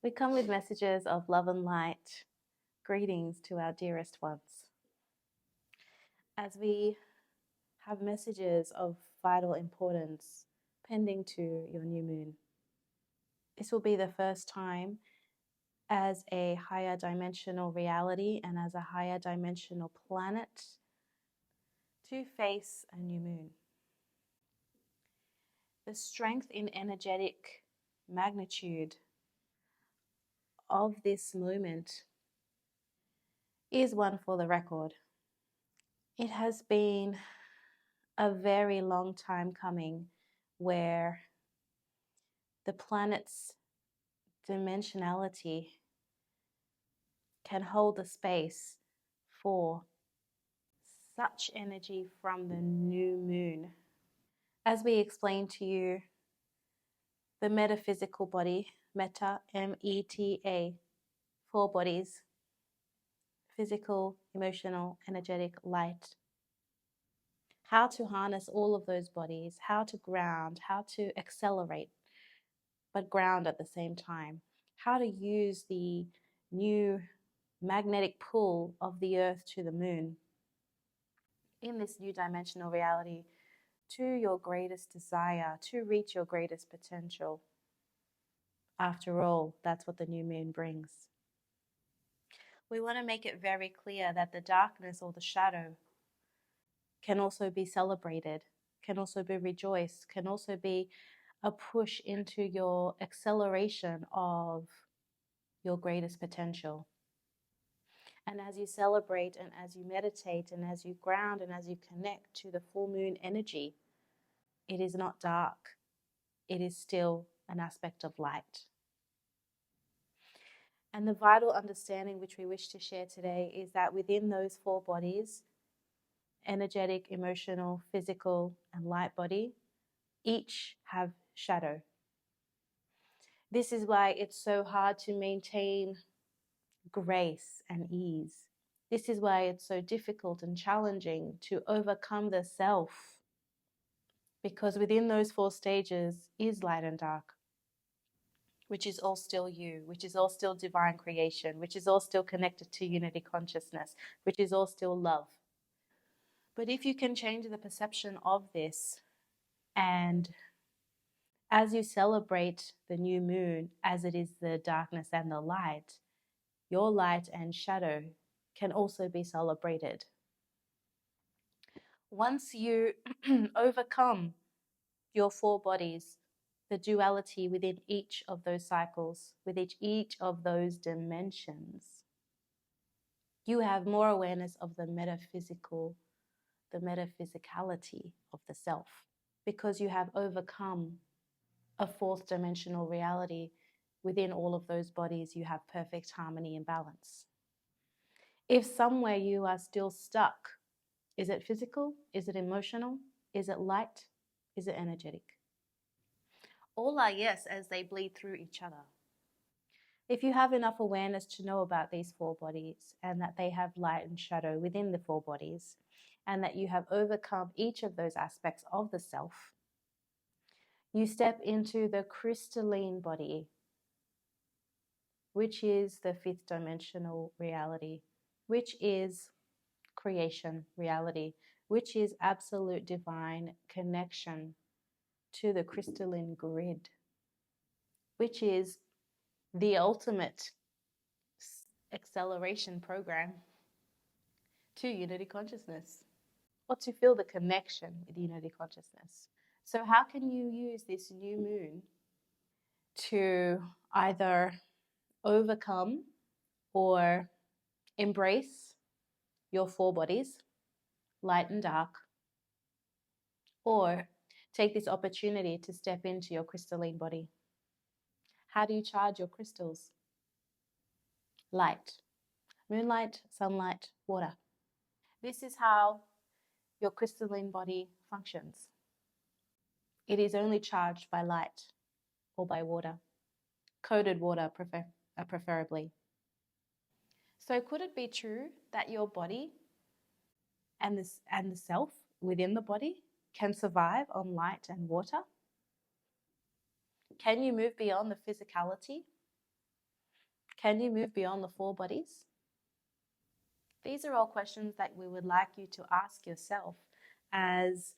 We come with messages of love and light, greetings to our dearest ones. As we have messages of vital importance pending to your new moon. This will be the first time as a higher dimensional reality and as a higher dimensional planet to face a new moon. The strength in energetic magnitude of this moment is one for the record. It has been a very long time coming where the planet's dimensionality can hold the space for such energy from the new moon. As we explained to you, the metaphysical body, meta, M-E-T-A, 4 bodies, physical, emotional, energetic, light. How to harness all of those bodies, how to ground, how to accelerate, but ground at the same time. How to use the new magnetic pull of the earth to the moon in this new dimensional reality to your greatest desire, to reach your greatest potential. After all, that's what the new moon brings. We want to make it very clear that the darkness or the shadow can also be celebrated, can also be rejoiced, can also be a push into your acceleration of your greatest potential. And as you celebrate and as you meditate and as you ground and as you connect to the full moon energy, it is not dark. It is still an aspect of light. And the vital understanding which we wish to share today is that within those 4 bodies, energetic, emotional, physical, and light body, each have shadow. This is why it's so hard to maintain grace and ease. This is why it's so difficult and challenging to overcome the self, because within those 4 stages is light and dark, which is all still you, which is all still divine creation, which is all still connected to unity consciousness, which is all still love. But if you can change the perception of this, and as you celebrate the new moon, as it is the darkness and the light, your light and shadow can also be celebrated. Once you overcome your 4 bodies, the duality within each of those cycles, within each of those dimensions, you have more awareness of the metaphysical, the metaphysicality of the self, because you have overcome a 4th dimensional reality. Within all of those bodies, you have perfect harmony and balance. If somewhere you are still stuck, is it physical? Is it emotional? Is it light? Is it energetic? All are yes as they bleed through each other. If you have enough awareness to know about these 4 bodies and that they have light and shadow within the 4 bodies, and that you have overcome each of those aspects of the self, you step into the crystalline body, which is the 5th dimensional reality, which is creation reality, which is absolute divine connection to the crystalline grid, which is the ultimate acceleration program to unity consciousness, or to feel the connection with unity consciousness. So how can you use this new moon to either overcome or embrace your 4 bodies, light and dark, or take this opportunity to step into your crystalline body? How do you charge your crystals? Light. Moonlight, sunlight, water. This is how your crystalline body functions. It is only charged by light or by water. Coded water, preferably. So could it be true that your body and the self within the body can survive on light and water? Can you move beyond the physicality Can you move beyond the four bodies? These are all questions that we would like you to ask yourself. As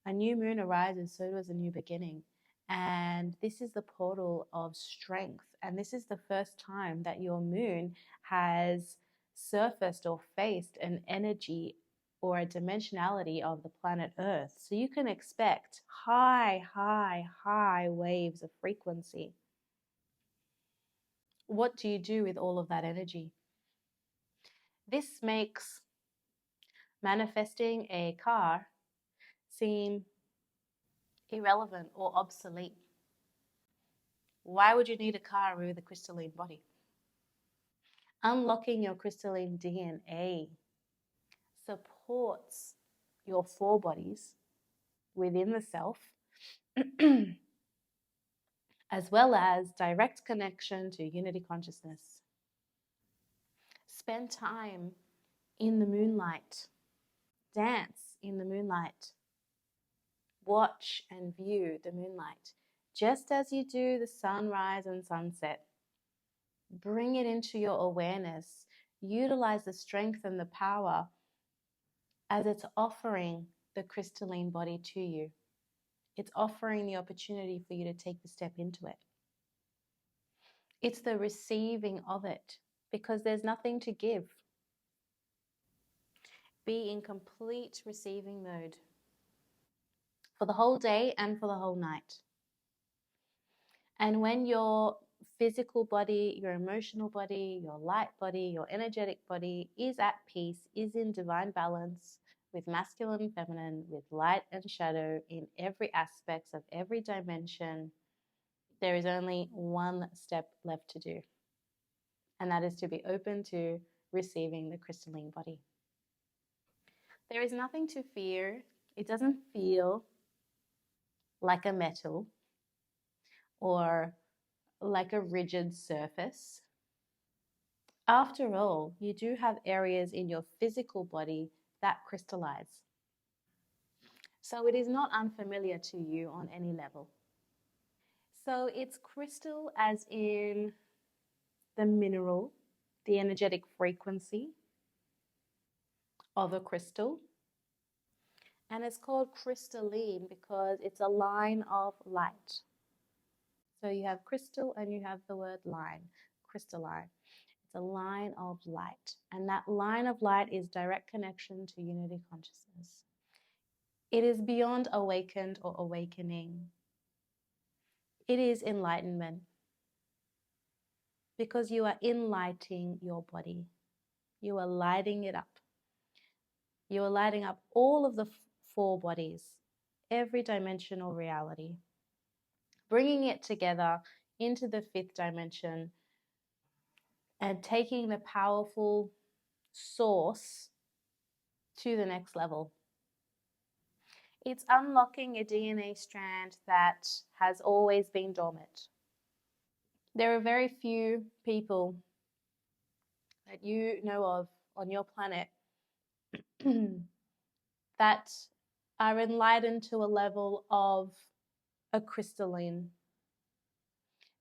a new moon arises, so does a new beginning. And this is the portal of strength. And this is the first time that your moon has surfaced or faced an energy or a dimensionality of the planet Earth. So you can expect high, high, high waves of frequency. What do you do with all of that energy? This makes manifesting a car seem irrelevant or obsolete. Why would you need a car with a crystalline body? Unlocking your crystalline DNA supports your four bodies within the self, as well as direct connection to unity consciousness. Spend time in the moonlight. Dance in the moonlight. Watch and view the moonlight, just as you do the sunrise and sunset. Bring it into your awareness. Utilize the strength and the power as it's offering the crystalline body to you. It's offering the opportunity for you to take the step into it. It's the receiving of it, because there's nothing to give. Be in complete receiving mode for the whole day and for the whole night. And when your physical body, your emotional body, your light body, your energetic body is at peace, is in divine balance with masculine and feminine, with light and shadow in every aspect of every dimension, there is only one step left to do. And that is to be open to receiving the crystalline body. There is nothing to fear. It doesn't feel like a metal or like a rigid surface. After all, you do have areas in your physical body that crystallize. So it is not unfamiliar to you on any level. So it's crystal as in the mineral, the energetic frequency of a crystal. And it's called crystalline because it's a line of light. So you have crystal and you have the word line, crystalline. It's a line of light. And that line of light is direct connection to unity consciousness. It is beyond awakened or awakening. It is enlightenment. Because you are enlightening your body. You are lighting it up. You are lighting up all of the four bodies, every dimensional reality, bringing it together into the fifth dimension and taking the powerful source to the next level. It's unlocking a DNA strand that has always been dormant. There are very few people that you know of on your planet that are enlightened to a level of a crystalline.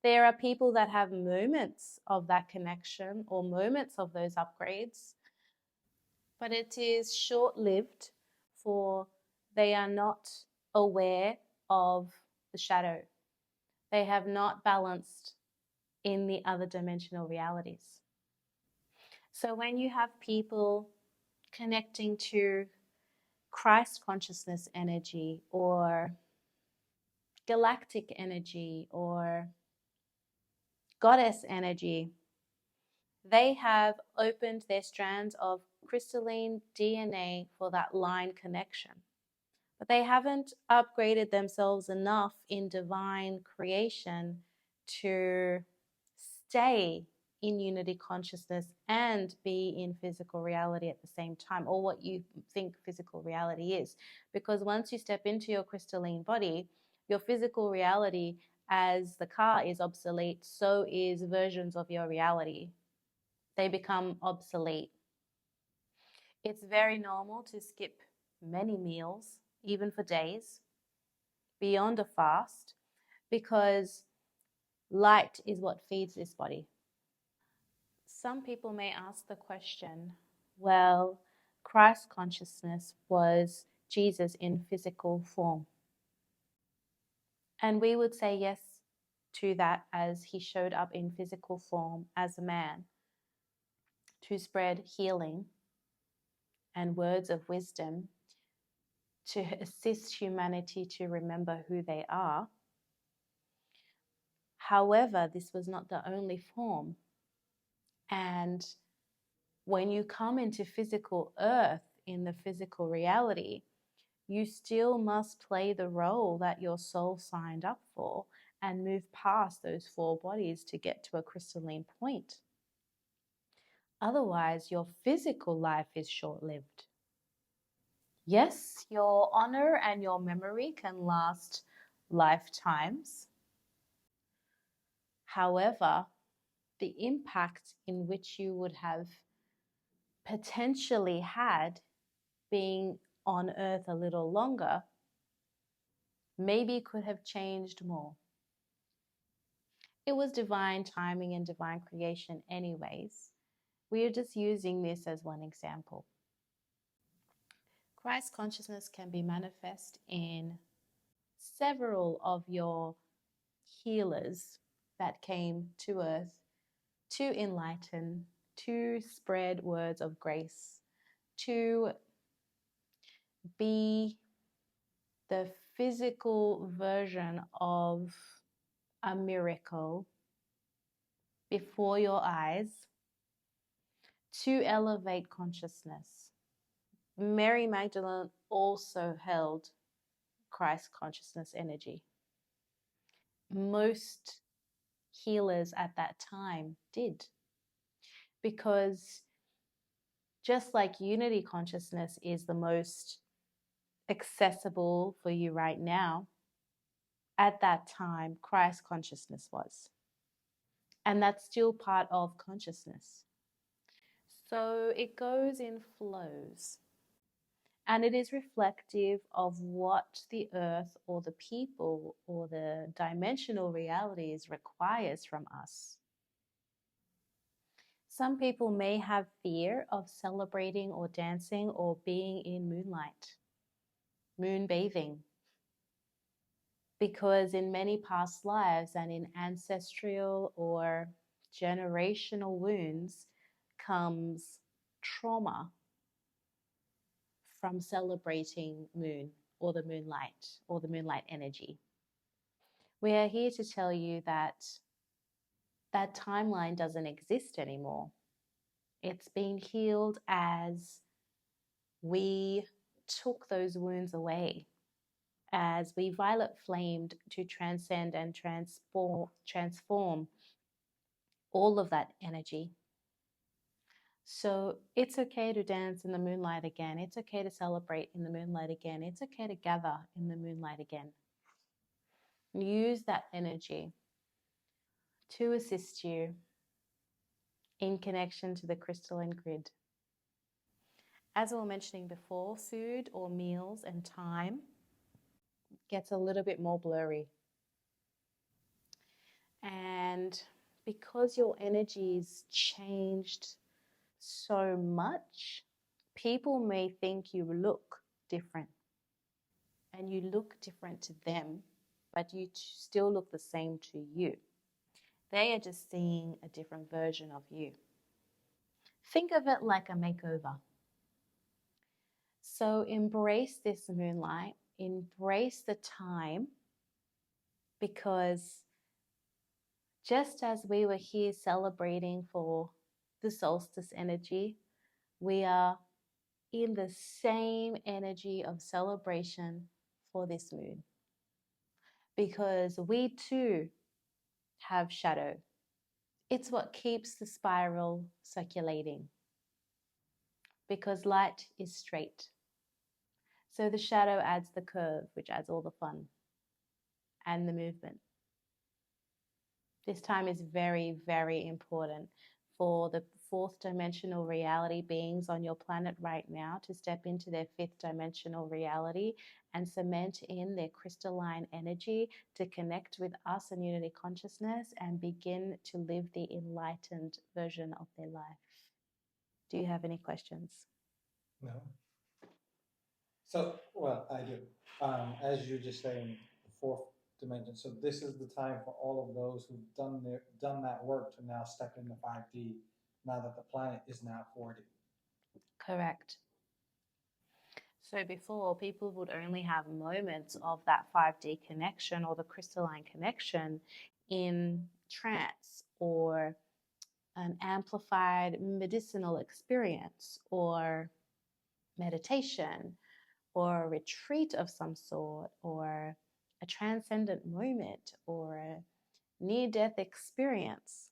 There are people that have moments of that connection or moments of those upgrades, but it is short-lived, for they are not aware of the shadow. They have not balanced in the other dimensional realities. So when you have people connecting to Christ consciousness energy or galactic energy or goddess energy, they have opened their strands of crystalline DNA for that line connection. But they haven't upgraded themselves enough in divine creation to stay in unity consciousness and be in physical reality at the same time, or what you think physical reality is. Because once you step into your crystalline body, your physical reality, as the car is obsolete, so is versions of your reality. They become obsolete. It's very normal to skip many meals, even for days, beyond a fast, because light is what feeds this body. Some people may ask the question, well, Christ consciousness was Jesus in physical form. And we would say yes to that, as he showed up in physical form as a man to spread healing and words of wisdom to assist humanity to remember who they are. However, this was not the only form. And when you come into physical earth, in the physical reality, you still must play the role that your soul signed up for and move past those four bodies to get to a crystalline point. Otherwise, your physical life is short-lived. Yes, your honor and your memory can last lifetimes. However, the impact in which you would have potentially had being on earth a little longer maybe could have changed more. It was divine timing and divine creation anyways. We are just using this as one example. Christ consciousness can be manifest in several of your healers that came to earth to enlighten, to spread words of grace, to be the physical version of a miracle before your eyes, to elevate consciousness. Mary Magdalene also held Christ consciousness energy. Most healers at that time did, because just like unity consciousness is the most accessible for you right now, at that time Christ consciousness was, and that's still part of consciousness. So it goes in flows, and it is reflective of what the earth or the people or the dimensional realities requires from us. Some people may have fear of celebrating or dancing or being in moonlight, moon bathing, because in many past lives and in ancestral or generational wounds comes trauma from celebrating moon or the moonlight energy. We are here to tell you that that timeline doesn't exist anymore. It's been healed as we took those wounds away, as we violet flamed to transcend and transform all of that energy. So it's okay to dance in the moonlight again. It's okay to celebrate in the moonlight again. It's okay to gather in the moonlight again. Use that energy to assist you in connection to the crystalline grid. As we were mentioning before, food or meals and time gets a little bit more blurry. And because your energy's changed so much, people may think you look different, and you look different to them, but you still look the same to you. They are just seeing a different version of you. Think of it like a makeover. So embrace this moonlight, embrace the time, because just as we were here celebrating for the solstice energy, we are in the same energy of celebration for this moon, because we too have shadow. It's what keeps the spiral circulating, because light is straight. So the shadow adds the curve, which adds all the fun and the movement. This time is very, very important for the fourth dimensional reality beings on your planet right now to step into their fifth dimensional reality and cement in their crystalline energy to connect with us in unity consciousness and begin to live the enlightened version of their life. Do you have any questions? No. So, well, I do. As you're just saying, the fourth dimension. So this is the time for all of those who've done that work to now step into 5D. Now that the planet is now 4D. Correct. So before, people would only have moments of that 5D connection or the crystalline connection in trance or an amplified medicinal experience or meditation or a retreat of some sort or a transcendent moment or a near-death experience.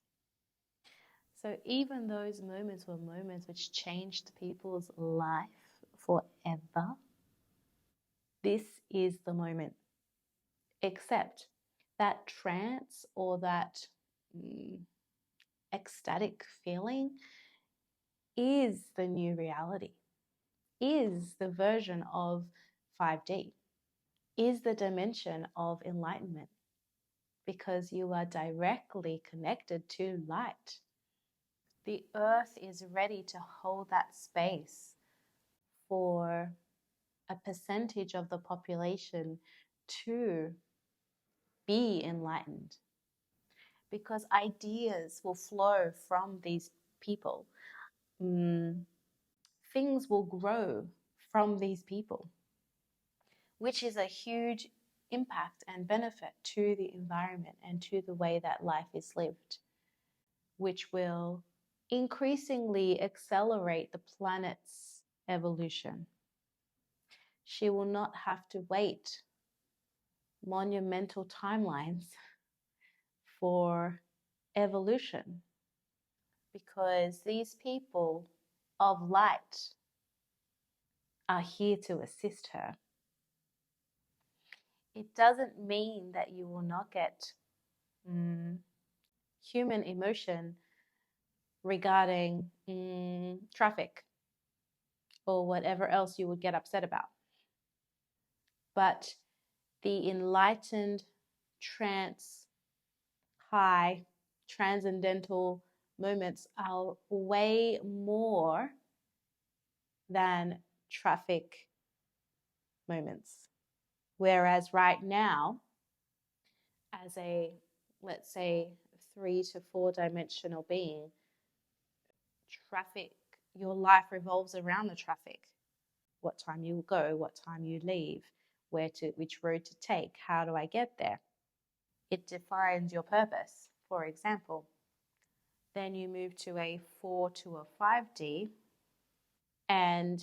So even those moments were moments which changed people's life forever. This is the moment. Except that trance or that ecstatic feeling is the new reality, is the version of 5D, is the dimension of enlightenment, because you are directly connected to light. The earth is ready to hold that space for a percentage of the population to be enlightened, because ideas will flow from these people. Things will grow from these people, which is a huge impact and benefit to the environment and to the way that life is lived, which will increasingly accelerate the planet's evolution. She will not have to wait monumental timelines for evolution, because these people of light are here to assist her. It doesn't mean that you will not get human emotion regarding traffic or whatever else you would get upset about. But the enlightened, trance, high, transcendental moments are way more than traffic moments. Whereas right now, as a, let's say, 3 to 4 dimensional being, traffic, your life revolves around the traffic. What time you go, what time you leave, which road to take, how do I get there? It defines your purpose, for example. Then you move to a 4 to a 5D, and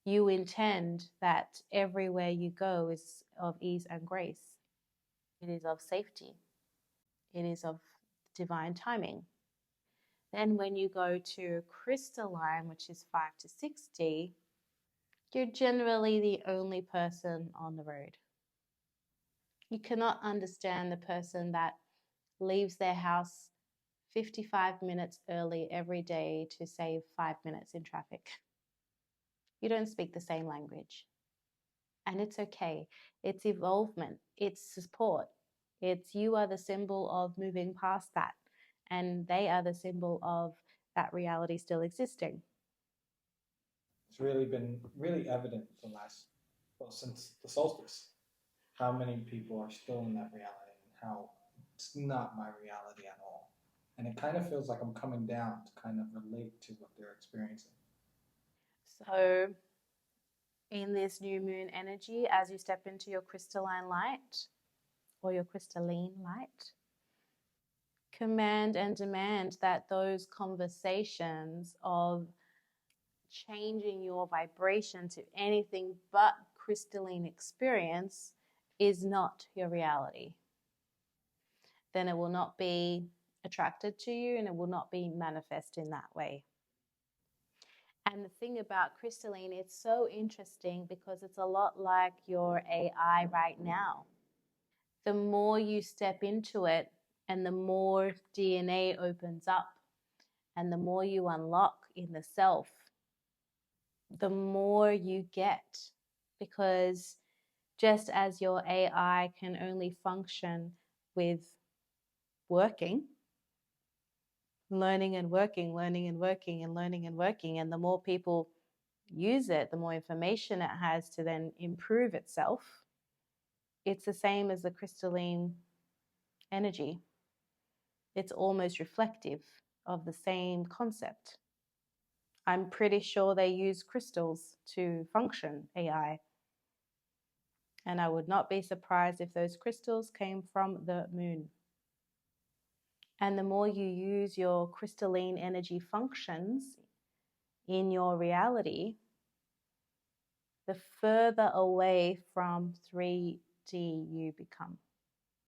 you intend that everywhere you go is of ease and grace. It is of safety. It is of divine timing. Then when you go to crystalline, which is 5 to 6D, you're generally the only person on the road. You cannot understand the person that leaves their house 55 minutes early every day to save 5 minutes in traffic. You don't speak the same language. And it's okay. It's evolvement. It's support. It's you are the symbol of moving past that. And they are the symbol of that reality still existing. It's really been really evident the last, well, since the solstice, how many people are still in that reality and how it's not my reality at all. And it kind of feels like I'm coming down to kind of relate to what they're experiencing. So, in this new moon energy, as you step into your crystalline light or your crystalline light, command and demand that those conversations of changing your vibration to anything but crystalline experience is not your reality. Then it will not be attracted to you and it will not be manifest in that way. And the thing about crystalline, it's so interesting because it's a lot like your AI right now. The more you step into it and the more DNA opens up, And the more you unlock in the self, the more you get. Because just as your AI can only function with working, learning and working, learning and working, and learning and working, and the more people use it, the more information it has to then improve itself, it's the same as the crystalline energy. It's almost reflective of the same concept. I'm pretty sure they use crystals to function AI. And I would not be surprised if those crystals came from the moon. And the more you use your crystalline energy functions in your reality, the further away from 3D you become.